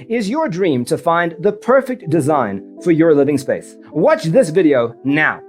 Is your dream to find the perfect design for your living space? Watch this video now.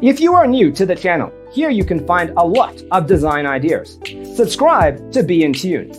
If you are new to the channel, here you can find a lot of design ideas. Subscribe to be in tune.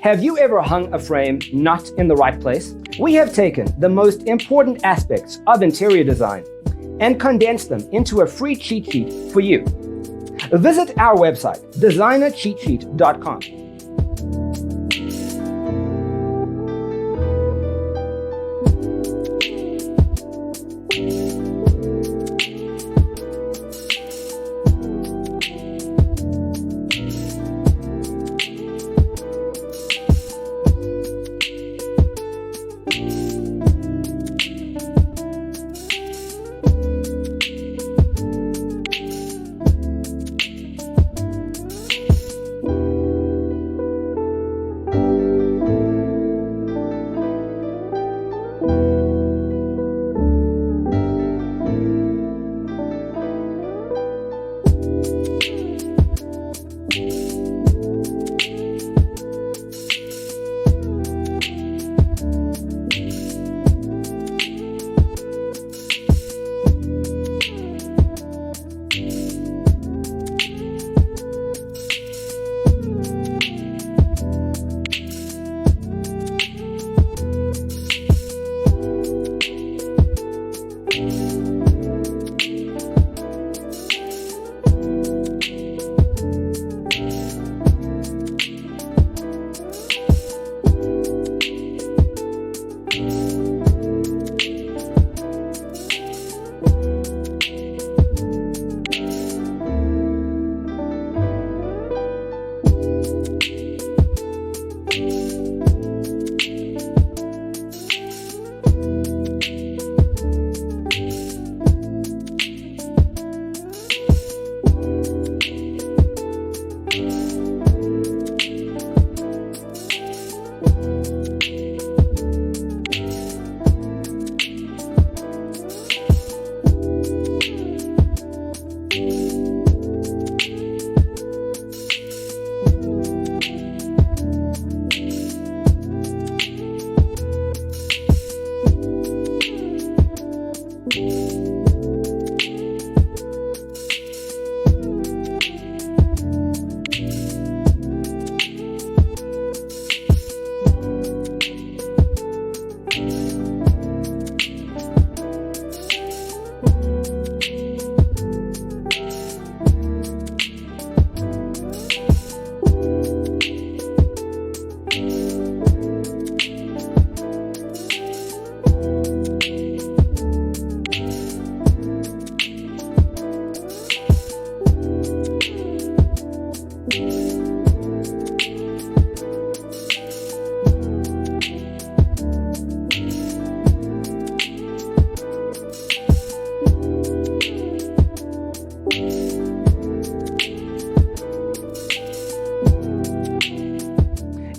Have you ever hung a frame not in the right place? We have taken the most important aspects of interior design and condensed them into a free cheat sheet for you. Visit our website, designercheatsheet.com.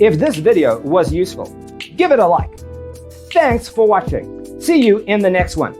If this video was useful, give it a like. Thanks for watching. See you in the next one.